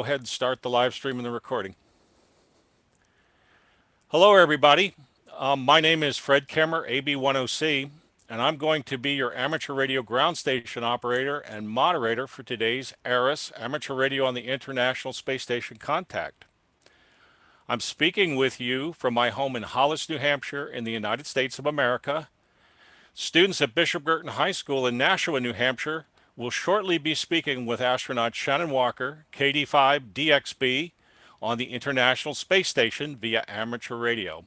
ahead and start the live stream and the recording. Hello, everybody. My name is Fred Kemmer, AB10C, and I'm going to be your amateur radio ground station operator and moderator for today's ARIS, Amateur Radio on the International Space Station Contact. I'm speaking with you from my home in Hollis, New Hampshire in the United States of America. Students at Bishop Guertin High School in Nashua, New Hampshire will shortly be speaking with astronaut Shannon Walker, KD5DXB, on the International Space Station via amateur radio.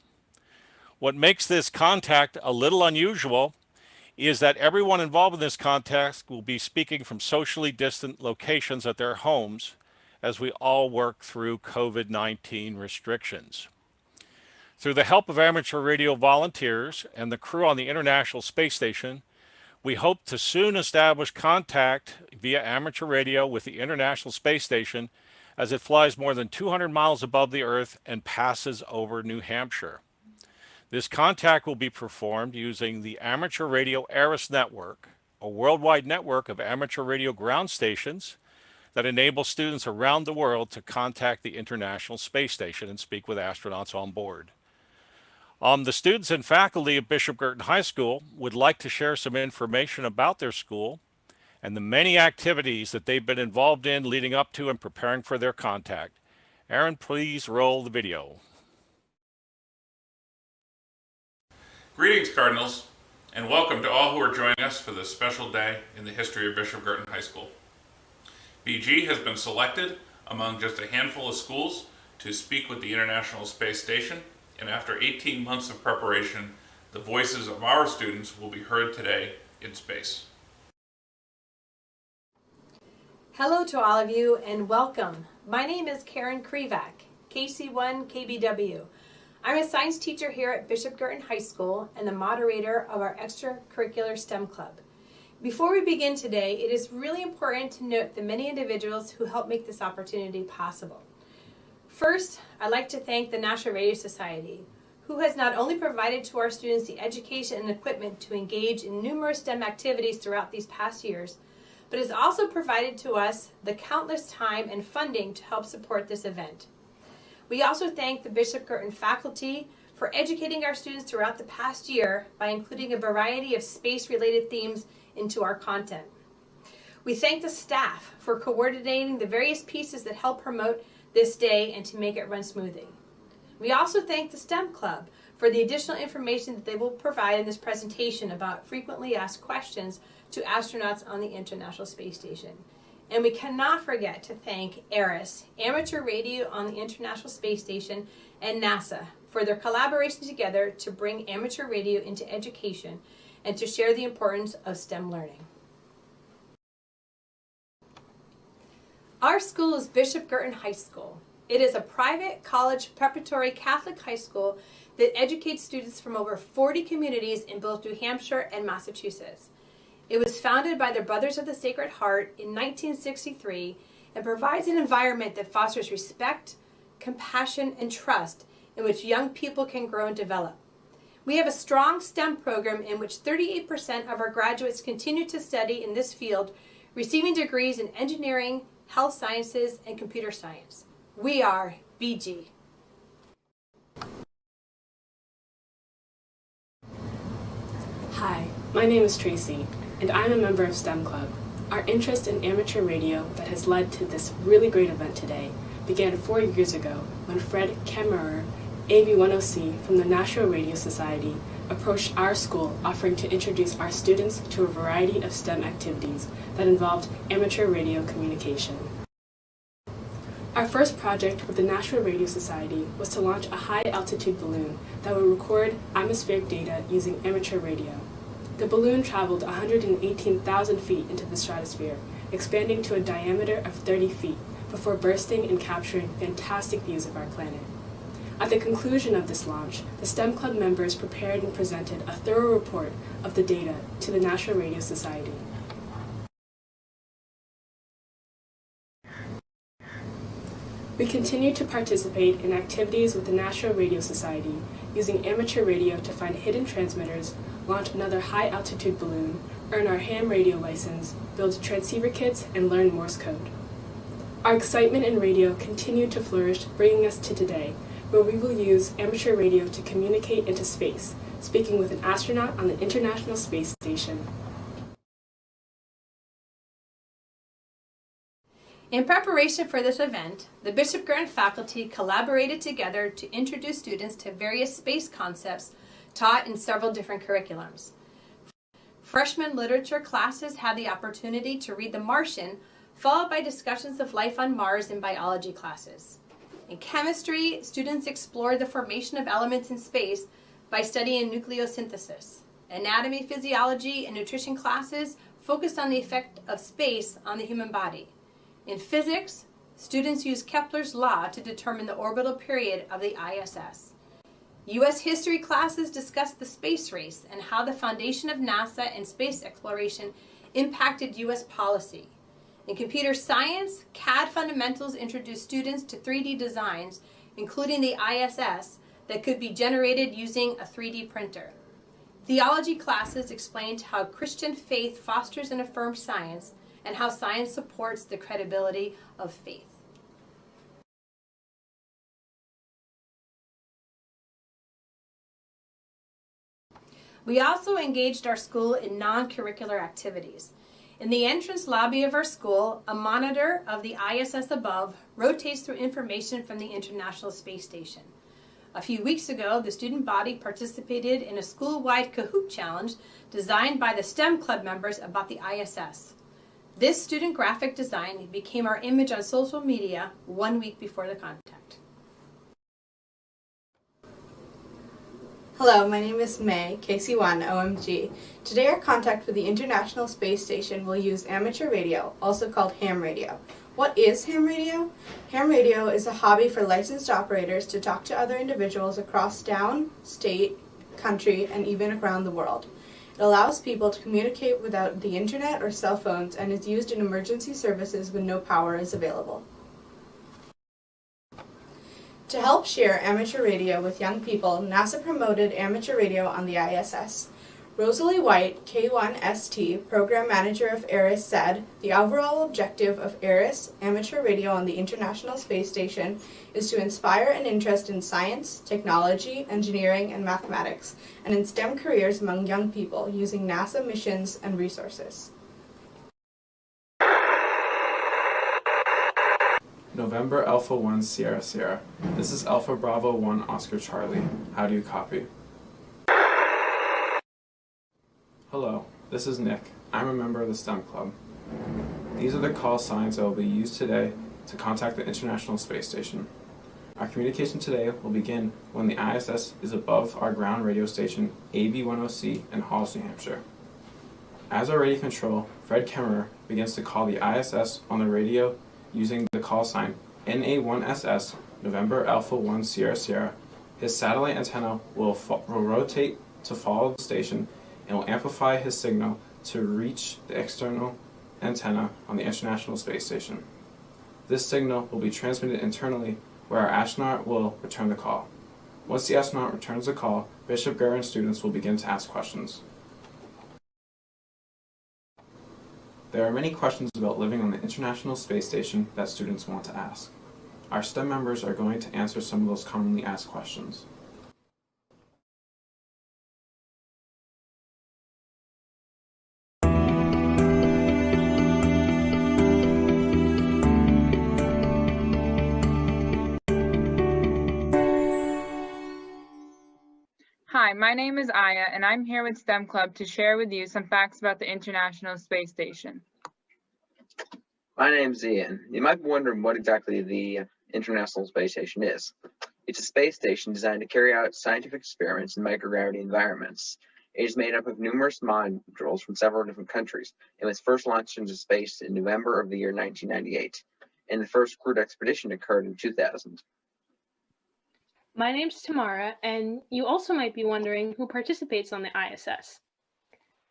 What makes this contact a little unusual is that everyone involved in this contact will be speaking from socially distant locations at their homes as we all work through COVID-19 restrictions. Through the help of amateur radio volunteers and the crew on the International Space Station, we hope to soon establish contact via amateur radio with the International Space Station as it flies more than 200 miles above the Earth and passes over New Hampshire. This contact will be performed using the Amateur Radio ARIS Network, a worldwide network of amateur radio ground stations that enable students around the world to contact the International Space Station and speak with astronauts on board. The students and faculty of Bishop Guertin High School would like to share some information about their school and the many activities that they've been involved in leading up to and preparing for their contact. Aaron, please roll the video. Greetings, Cardinals, and welcome to all who are joining us for this special day in the history of Bishop Guertin High School. BG has been selected among just a handful of schools to speak with the International Space Station, and after 18 months of preparation, the voices of our students will be heard today in space. Hello to all of you and welcome. My name is Karen Krivak, KC1KBW. I'm a science teacher here at Bishop Guertin High School and the moderator of our extracurricular STEM club. Before we begin today, it is really important to note the many individuals who helped make this opportunity possible. First, I'd like to thank the Nashua Radio Society, who has not only provided to our students the education and equipment to engage in numerous STEM activities throughout these past years, but has also provided to us the countless time and funding to help support this event. We also thank the Bishop Guertin faculty for educating our students throughout the past year by including a variety of space-related themes into our content. We thank the staff for coordinating the various pieces that help promote this day and to make it run smoothly. We also thank the STEM Club for the additional information that they will provide in this presentation about frequently asked questions to astronauts on the International Space Station. And we cannot forget to thank ARIS, Amateur Radio on the International Space Station, and NASA for their collaboration together to bring amateur radio into education and to share the importance of STEM learning. Our school is Bishop Guertin High School. It is a private college preparatory Catholic high school that educates students from over 40 communities in both New Hampshire and Massachusetts. It was founded by the Brothers of the Sacred Heart in 1963 and provides an environment that fosters respect, compassion, and trust in which young people can grow and develop. We have a strong STEM program in which 38% of our graduates continue to study in this field, receiving degrees in engineering, health sciences, and computer science. We are BG. Hi, my name is Tracy, and I'm a member of STEM Club. Our interest in amateur radio that has led to this really great event today began 4 years ago when Fred Kemmerer, AB10C from the Nashua Radio Society, approached our school offering to introduce our students to a variety of STEM activities that involved amateur radio communication. Our first project with the Nashua Radio Society was to launch a high-altitude balloon that would record atmospheric data using amateur radio. The balloon traveled 118,000 feet into the stratosphere, expanding to a diameter of 30 feet before bursting and capturing fantastic views of our planet. At the conclusion of this launch, the STEM Club members prepared and presented a thorough report of the data to the Nashua Radio Society. We continue to participate in activities with the Nashua Radio Society, using amateur radio to find hidden transmitters, launch another high-altitude balloon, earn our ham radio license, build transceiver kits, and learn Morse code. Our excitement in radio continued to flourish, bringing us to today, where we will use amateur radio to communicate into space, speaking with an astronaut on the International Space Station. In preparation for this event, the Bishop Guertin faculty collaborated together to introduce students to various space concepts taught in several different curriculums. Freshman literature classes had the opportunity to read The Martian, followed by discussions of life on Mars in biology classes. In chemistry, students explored the formation of elements in space by studying nucleosynthesis. Anatomy, physiology, and nutrition classes focused on the effect of space on the human body. In physics, students used Kepler's law to determine the orbital period of the ISS. U.S. history classes discussed the space race and how the foundation of NASA and space exploration impacted U.S. policy. In computer science, CAD fundamentals introduced students to 3D designs, including the ISS, that could be generated using a 3D printer. Theology classes explained how Christian faith fosters and affirms science, and how science supports the credibility of faith. We also engaged our school in non-curricular activities. In the entrance lobby of our school, a monitor of the ISS above rotates through information from the International Space Station. A few weeks ago, the student body participated in a school-wide Kahoot challenge designed by the STEM club members about the ISS. This student graphic design became our image on social media 1 week before the contact. Hello, my name is May, KC1 OMG. Today our contact with the International Space Station will use amateur radio, also called ham radio. What is ham radio? Ham radio is a hobby for licensed operators to talk to other individuals across town, state, country, and even around the world. It allows people to communicate without the internet or cell phones and is used in emergency services when no power is available. To help share amateur radio with young people, NASA promoted amateur radio on the ISS. Rosalie White, K1ST, Program Manager of ARIS, said, "The overall objective of ARIS, amateur radio on the International Space Station, is to inspire an interest in science, technology, engineering, and mathematics, and in STEM careers among young people using NASA missions and resources." November Alpha 1 Sierra Sierra. This is Alpha Bravo 1 Oscar Charlie. How do you copy? Hello, this is Nick. I'm a member of the STEM Club. These are the call signs that will be used today to contact the International Space Station. Our communication today will begin when the ISS is above our ground radio station AB10C in Halls, New Hampshire. As our radio control, Fred Kemmerer begins to call the ISS on the radio using the call sign NA1SS, November Alpha 1 Sierra Sierra. His satellite antenna will rotate to follow the station and will amplify his signal to reach the external antenna on the International Space Station. This signal will be transmitted internally where our astronaut will return the call. Once the astronaut returns the call, Bishop Guertin students will begin to ask questions. There are many questions about living on the International Space Station that students want to ask. Our STEM members are going to answer some of those commonly asked questions. Hi, my name is Aya, and I'm here with STEM Club to share with you some facts about the International Space Station. My name's Ian. You might be wondering what exactly the International Space Station is. It's a space station designed to carry out scientific experiments in microgravity environments. It is made up of numerous modules from several different countries and was first launched into space in November of the year 1998, and the first crewed expedition occurred in 2000. My name's Tamara, and you also might be wondering who participates on the ISS.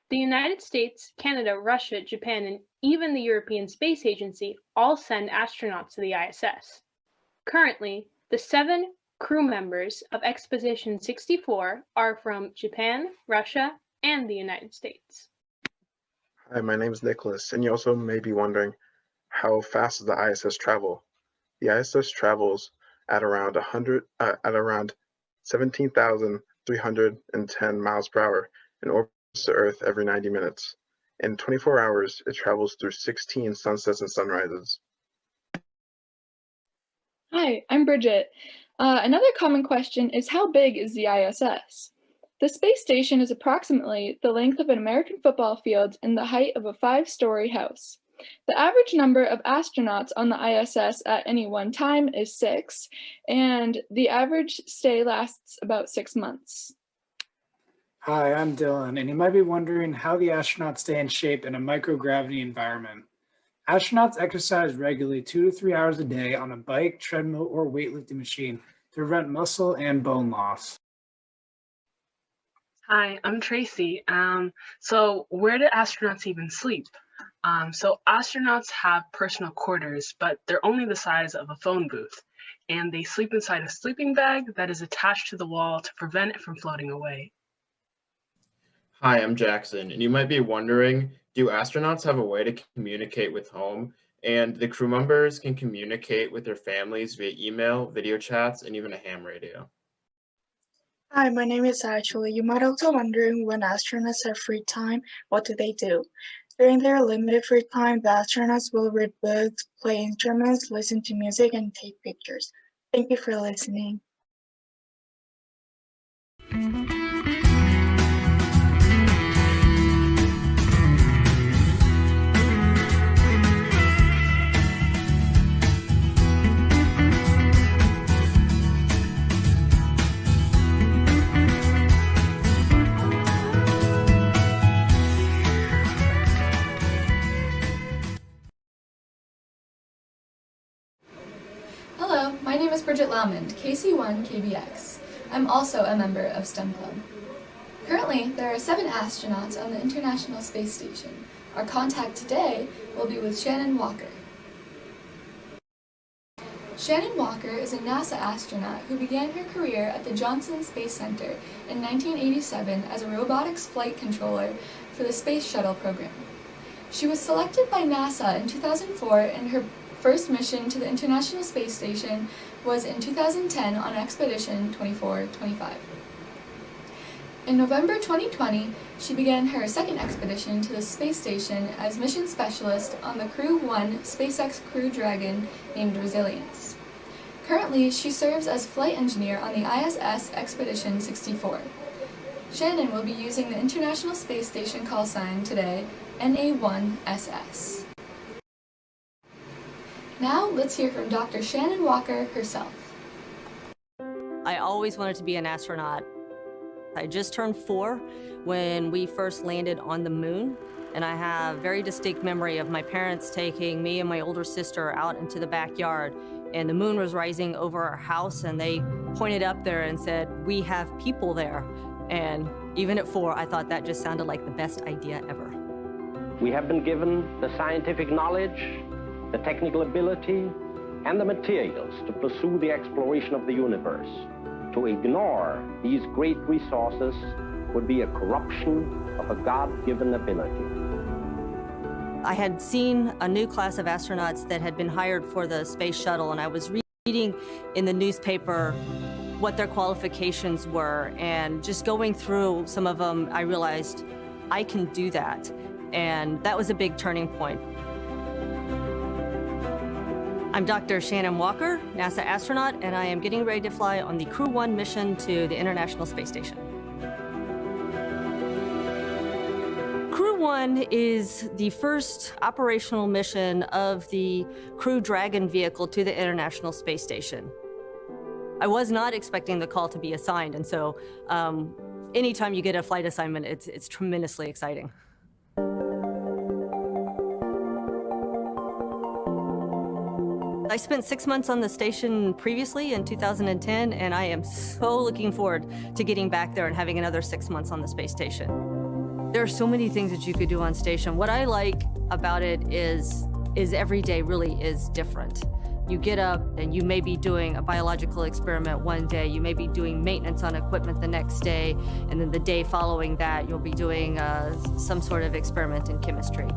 The United States, Canada, Russia, Japan, and even the European Space Agency all send astronauts to the ISS. Currently, the 7 crew members of Expedition 64 are from Japan, Russia, and the United States. Hi, my name is Nicholas, and you also may be wondering How fast does the ISS travel? The ISS travels at around 17,310 miles per hour and orbits the Earth every 90 minutes. In 24 hours, it travels through 16 sunsets and sunrises. Hi, I'm Bridget. Another common question is how big is the ISS? The space station is approximately the length of an American football field and the height of a 5-story house. The average number of astronauts on the ISS at any one time is 6, and the average stay lasts about 6 months. Hi, I'm Dylan, and you might be wondering how the astronauts stay in shape in a microgravity environment. Astronauts exercise regularly 2 to 3 hours a day on a bike, treadmill, or weightlifting machine to prevent muscle and bone loss. Hi, I'm Tracy. So where do astronauts even sleep? So astronauts have personal quarters, but they're only the size of a phone booth, and they sleep inside a sleeping bag that is attached to the wall to prevent it from floating away. Hi, I'm Jackson, and you might be wondering, do astronauts have a way to communicate with home? And the crew members can communicate with their families via email, video chats, and even a ham radio. Hi, my name is Ashley. You might also wondering when astronauts have free time, what do they do? During their limited free time, the astronauts will read books, play instruments, listen to music, and take pictures. Thank you for listening. Hello, my name is Bridget Laumond, KC1KBX. I'm also a member of STEM Club. Currently, there are 7 astronauts on the International Space Station. Our contact today will be with Shannon Walker. Shannon Walker is a NASA astronaut who began her career at the Johnson Space Center in 1987 as a robotics flight controller for the Space Shuttle program. She was selected by NASA in 2004, and her first mission to the International Space Station was in 2010 on Expedition 2425. In November 2020, she began her second expedition to the space station as mission specialist on the Crew 1 SpaceX Crew Dragon named Resilience. Currently, she serves as flight engineer on the ISS Expedition 64. Shannon will be using the International Space Station call sign today, NA1SS. Now, let's hear from Dr. Shannon Walker herself. I always wanted to be an astronaut. I just turned 4 when we first landed on the moon, and I have very distinct memory of my parents taking me and my older sister out into the backyard, and the moon was rising over our house, and they pointed up there and said, "We have people there." And even at 4, I thought that just sounded like the best idea ever. We have been given the scientific knowledge, the technical ability, and the materials to pursue the exploration of the universe. To ignore these great resources would be a corruption of a God-given ability. I had seen a new class of astronauts that had been hired for the space shuttle, and I was reading in the newspaper what their qualifications were, and just going through some of them, I realized I can do that, and that was a big turning point. I'm Dr. Shannon Walker, NASA astronaut, and I am getting ready to fly on the Crew 1 mission to the International Space Station. Crew 1 is the first operational mission of the Crew Dragon vehicle to the International Space Station. I was not expecting the call to be assigned, and so anytime you get a flight assignment, it's tremendously exciting. I spent 6 months on the station previously in 2010, and I am so looking forward to getting back there and having another 6 months on the space station. There are so many things that you could do on station. What I like about it is every day really is different. You get up and you may be doing a biological experiment one day, you may be doing maintenance on equipment the next day, and then the day following that, you'll be doing some sort of experiment in chemistry.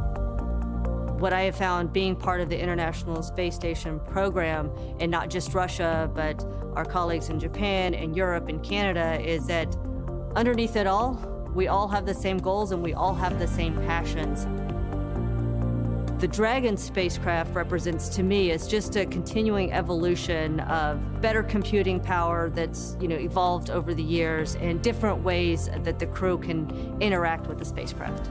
what I have found being part of the International Space Station program, and not just Russia, but our colleagues in Japan and Europe and Canada, is that underneath it all, we all have the same goals and we all have the same passions. The Dragon spacecraft represents to me is just a continuing evolution of better computing power that's evolved over the years and different ways that the crew can interact with the spacecraft.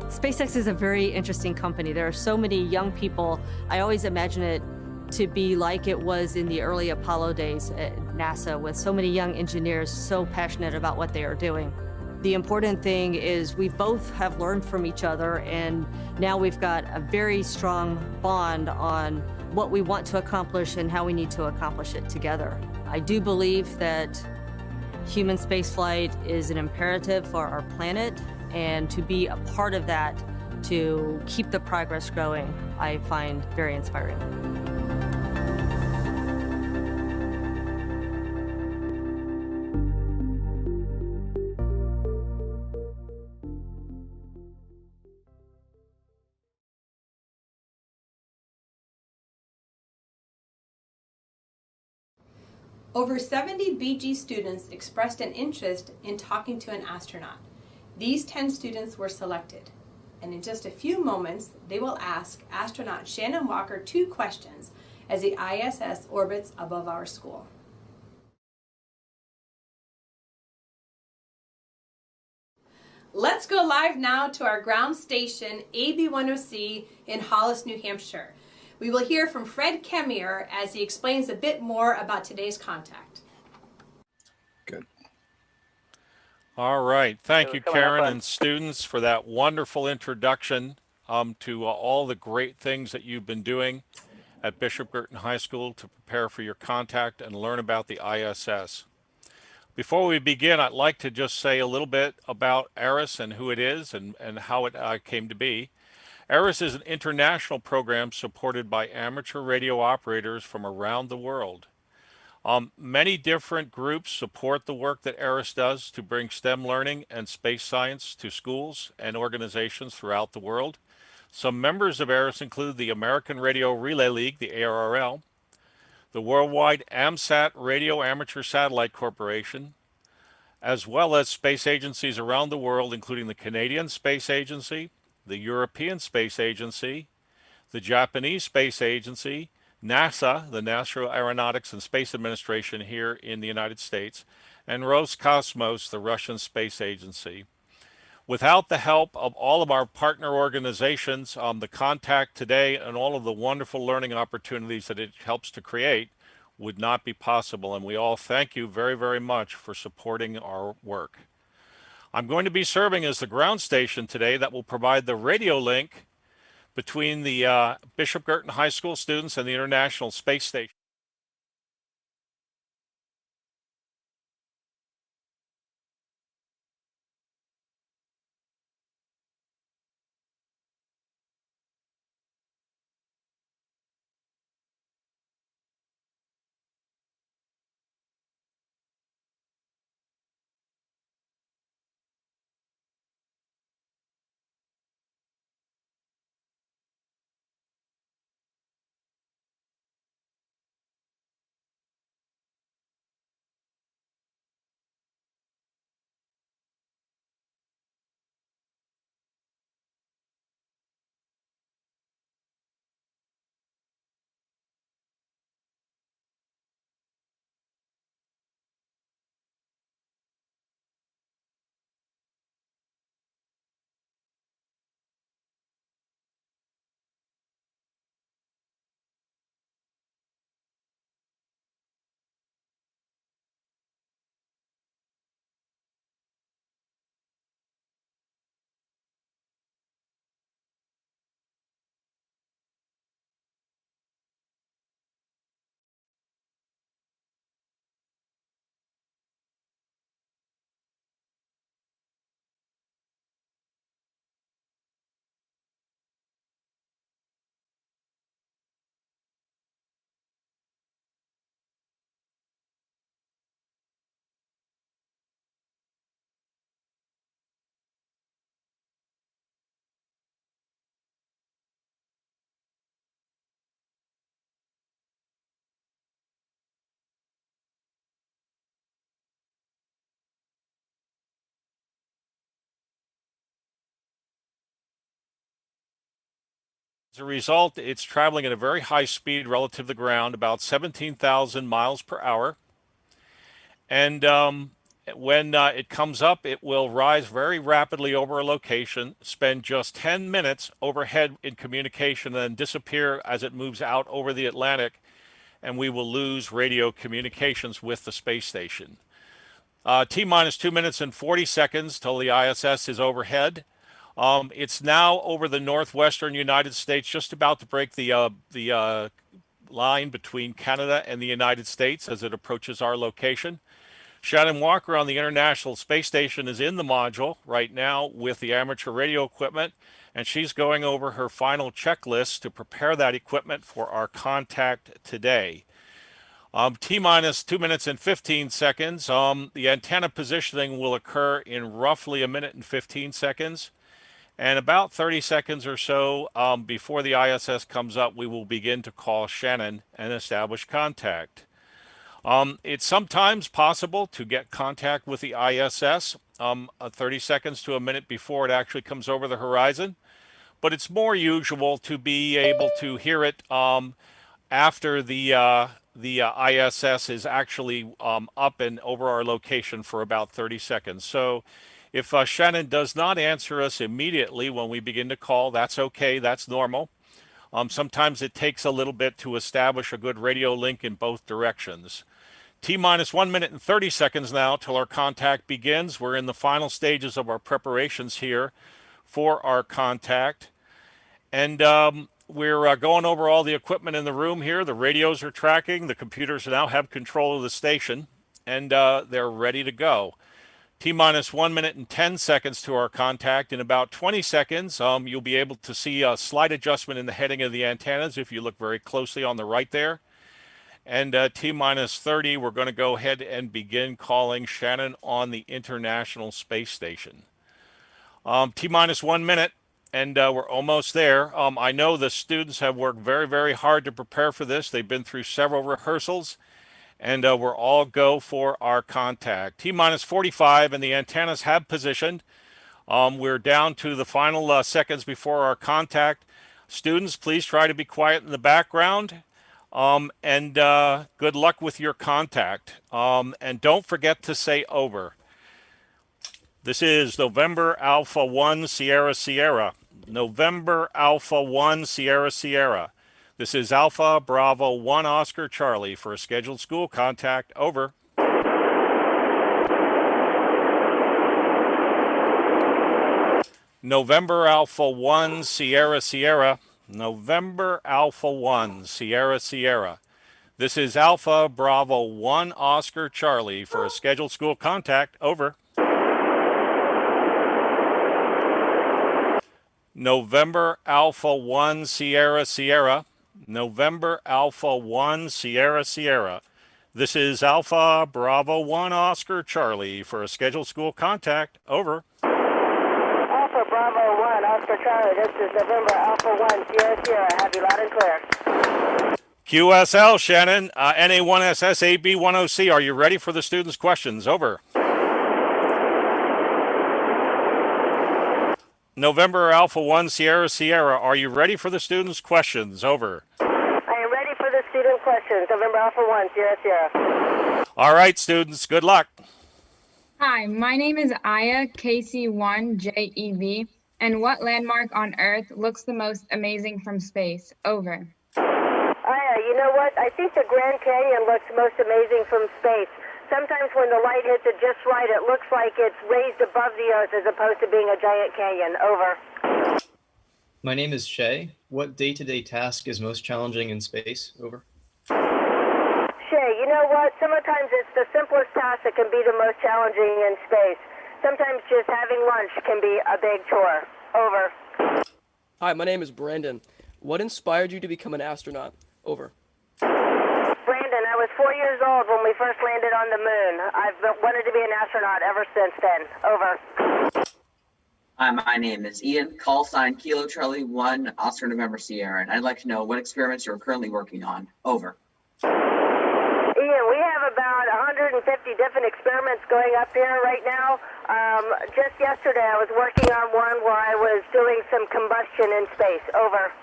SpaceX is a very interesting company. There are so many young people. I always imagine it to be like it was in the early Apollo days at NASA, with so many young engineers so passionate about what they are doing. The important thing is we both have learned from each other, and now we've got a very strong bond on what we want to accomplish and how we need to accomplish it together. I do believe that human spaceflight is an imperative for our planet, and to be a part of that, to keep the progress going, I find very inspiring. Over 70 BG students expressed an interest in talking to an astronaut. These 10 students were selected, and in just a few moments, they will ask astronaut Shannon Walker 2 questions as the ISS orbits above our school. Let's go live now to our ground station, AB10C in Hollis, New Hampshire. We will hear from Fred Kemmier as he explains a bit more about today's contact. Good. All right. Thank you, Karen and students, for that wonderful introduction to all the great things that you've been doing at Bishop Guertin High School to prepare for your contact and learn about the ISS. Before we begin, I'd like to just say a little bit about ARIS and who it is and how it came to be. ARIS is an international program supported by amateur radio operators from around the world. Many different groups support the work that ARIS does to bring STEM learning and space science to schools and organizations throughout the world. Some members of ARIS include the American Radio Relay League, the ARRL, the Worldwide AMSAT Radio Amateur Satellite Corporation, as well as space agencies around the world, including the Canadian Space Agency, the European Space Agency, the Japanese Space Agency, NASA, the National Aeronautics and Space Administration here in the United States, and Roscosmos, the Russian Space Agency. Without the help of all of our partner organizations, the contact today and all of the wonderful learning opportunities that it helps to create would not be possible, and we all thank you very, very much for supporting our work. I'm going to be serving as the ground station today that will provide the radio link between the Bishop Guertin High School students and the International Space Station. As a result, it's traveling at a very high speed relative to the ground, about 17,000 miles per hour. And when it comes up, it will rise very rapidly over a location, spend just 10 minutes overhead in communication, and then disappear as it moves out over the Atlantic, and we will lose radio communications with the space station. T-minus 2 minutes and 40 seconds till the ISS is overhead. It's now over the northwestern United States, just about to break the line between Canada and the United States as it approaches our location. Shannon Walker on the International Space Station is in the module right now with the amateur radio equipment, and she's going over her final checklist to prepare that equipment for our contact today. T-minus 2 minutes and 15 seconds. The antenna positioning will occur in roughly a minute and 15 seconds. And about 30 seconds or so before the ISS comes up, we will begin to call Shannon and establish contact. It's sometimes possible to get contact with the ISS 30 seconds to a minute before it actually comes over the horizon, but it's more usual to be able to hear it after the ISS is actually up and over our location for about 30 seconds. So if Shannon does not answer us immediately when we begin to call, that's okay, that's normal. Sometimes it takes a little bit to establish a good radio link in both directions. T-minus 1 minute and 30 seconds now till our contact begins. We're in the final stages of our preparations here for our contact. And we're going over all the equipment in the room here. The radios are tracking. The computers now have control of the station, and they're ready to go. T-minus 1 minute and 10 seconds to our contact. In about 20 seconds, you'll be able to see a slight adjustment in the heading of the antennas if you look very closely on the right there. And T-minus 30, we're going to go ahead and begin calling Shannon on the International Space Station. T-minus 1 minute, and we're almost there. I know the students have worked very, very hard to prepare for this. They've been through several rehearsals, and we're all go for our contact. T-minus 45, and the antennas have positioned. We're down to the final seconds before our contact. Students, please try to be quiet in the background. And good luck with your contact. And don't forget to say over. This is November Alpha 1 Sierra Sierra. November Alpha 1 Sierra Sierra. This is Alpha Bravo 1 Oscar Charlie for a scheduled school contact. Over. November Alpha 1 Sierra Sierra. November Alpha 1 Sierra Sierra. This is Alpha Bravo 1 Oscar Charlie for a scheduled school contact. Over. November Alpha 1 Sierra Sierra. November Alpha 1 Sierra Sierra. This is Alpha Bravo 1 Oscar Charlie for a scheduled school contact. Over. Alpha Bravo 1 Oscar Charlie, this is November Alpha 1 Sierra Sierra. Have you loud and clear. QSL, Shannon, NA1SS AB10C. Are you ready for the students' questions? Over. November Alpha 1 Sierra Sierra. Are you ready for the students' questions? Over. I am ready for the student questions. November Alpha 1 Sierra Sierra. All right, students, good luck. Hi, my name is Aya, KC1JEV, and what landmark on Earth looks the most amazing from space? Over. Aya, you know what? I think the Grand Canyon looks most amazing from space. Sometimes when the light hits it just right, it looks like it's raised above the Earth as opposed to being a giant canyon. Over. My name is Shay. What day-to-day task is most challenging in space? Over. Shay, you know what? Sometimes it's the simplest task that can be the most challenging in space. Sometimes just having lunch can be a big chore. Over. Hi, my name is Brandon. What inspired you to become an astronaut? Over. Brandon, I was 4 years old when we first landed on the moon. I've wanted to be an astronaut ever since then. Over. Hi, my name is Ian, call sign Kilo Charlie 1 Oscar November Sierra, and I'd like to know what experiments you're currently working on. Over. Ian, we have about 150 different experiments going up here right now. Just yesterday I was working on one where I was doing some combustion in space. Over.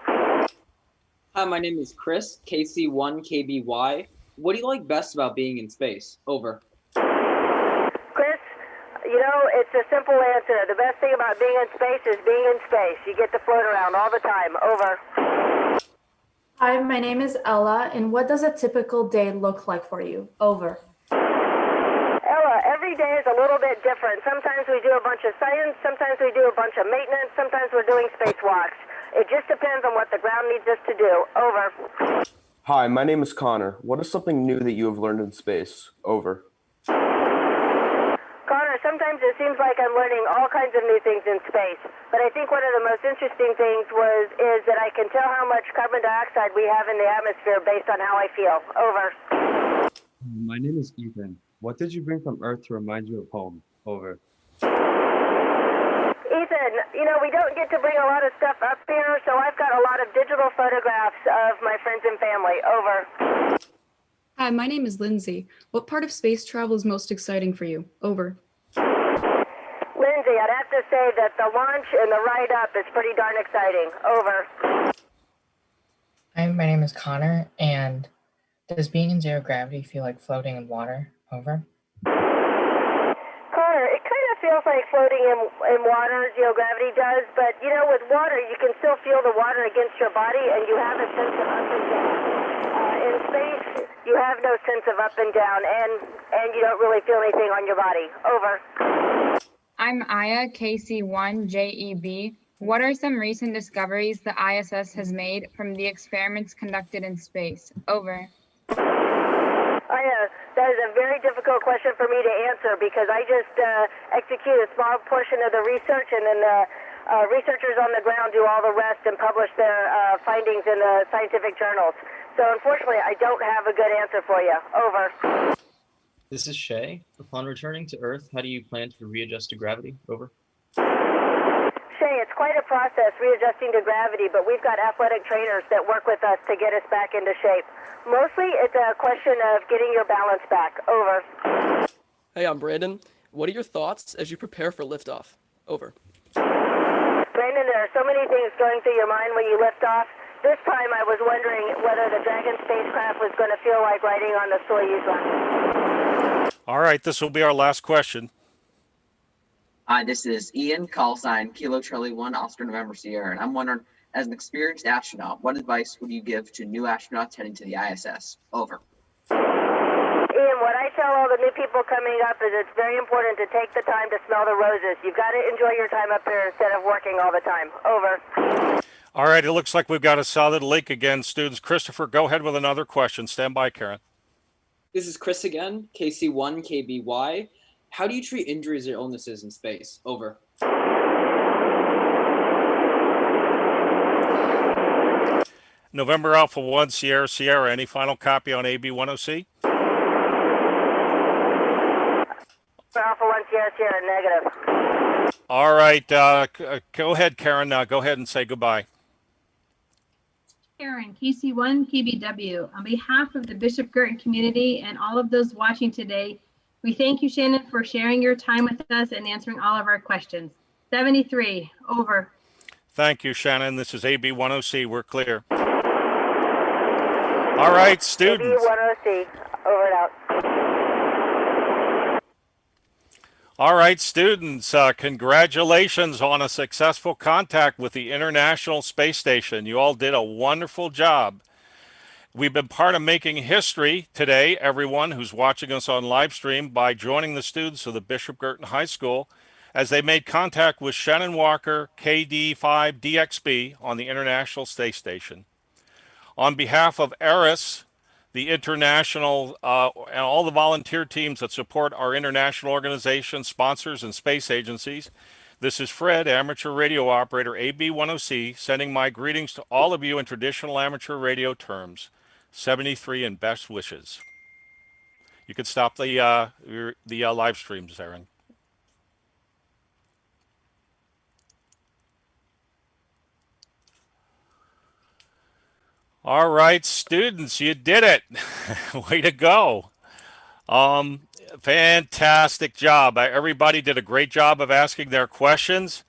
Hi, my name is Chris, KC1KBY. What do you like best about being in space? Over. Chris, you know, it's a simple answer. The best thing about being in space is being in space. You get to float around all the time. Over. Hi, my name is Ella, and what does a typical day look like for you? Over. Ella, every day is a little bit different. Sometimes we do a bunch of science, sometimes we do a bunch of maintenance, sometimes we're doing spacewalks. It just depends on what the ground needs us to do. Over. Hi, my name is Connor. What is something new that you have learned in space? Over. Connor, sometimes it seems like I'm learning all kinds of new things in space, but I think one of the most interesting things is that I can tell how much carbon dioxide we have in the atmosphere based on how I feel. Over. My name is Ethan. What did you bring from Earth to remind you of home? Over. Ethan, you know, we don't get to bring a lot of stuff up here, so I've got a lot of digital photographs of my friends and family. Over. Hi, my name is Lindsay. What part of space travel is most exciting for you? Over. Lindsay, I'd have to say that the launch and the ride up is pretty darn exciting. Over. Hi, my name is Connor, and does being in zero gravity feel like floating in water? Over. Connor, it kind of feels like floating in water, zero gravity does, but you know, with water, you can still feel the water against your body, and you have a sense of up and down. In space, you have no sense of up and down, and you don't really feel anything on your body. Over. I'm Aya, KC1JEB. What are some recent discoveries the ISS has made from the experiments conducted in space? Over. That is a very difficult question for me to answer because I just execute a small portion of the research, and then the researchers on the ground do all the rest and publish their findings in the scientific journals. So unfortunately, I don't have a good answer for you. Over. This is Shay. Upon returning to Earth, how do you plan to readjust to gravity? Over. Shay, it's quite a process readjusting to gravity, but we've got athletic trainers that work with us to get us back into shape. Mostly, it's a question of getting your balance back. Over. Hey, I'm Brandon. What are your thoughts as you prepare for liftoff? Over. Brandon, there are so many things going through your mind when you lift off. This time I was wondering whether the Dragon spacecraft was going to feel like riding on the Soyuz rocket. All right, this will be our last question. Hi, this is Ian, call sign Kilo Charlie 1, Oscar November Sierra, and I'm wondering, as an experienced astronaut, what advice would you give to new astronauts heading to the ISS? Over. Ian, what I tell all the new people coming up is it's very important to take the time to smell the roses. You've got to enjoy your time up here instead of working all the time. Over. All right, it looks like we've got a solid link again, students. Christopher, go ahead with another question. Stand by, Karen. This is Chris again, KC1KBY. How do you treat injuries or illnesses in space? Over. November Alpha 1, Sierra Sierra. Any final copy on AB10C? Alpha 1, Sierra Sierra, negative. All right, go ahead, Karen. Go ahead and say goodbye. Karen, KC1KBW. On behalf of the Bishop Guertin community and all of those watching today, we thank you, Shannon, for sharing your time with us and answering all of our questions. 73, over. Thank you, Shannon. This is AB10C. We're clear. All right, students. AB10C, over and out. All right, students, congratulations on a successful contact with the International Space Station. You all did a wonderful job. We've been part of making history today, everyone who's watching us on live stream, by joining the students of the Bishop Guertin High School as they made contact with Shannon Walker KD5DXB on the International Space Station. On behalf of ARIS, the international, and all the volunteer teams that support our international organizations, sponsors, and space agencies, this is Fred, amateur radio operator AB10C, sending my greetings to all of you in traditional amateur radio terms. 73 and best wishes. You can stop the live streams, Aaron. All right, students, you did it. Way to go. Fantastic job. Everybody did a great job of asking their questions.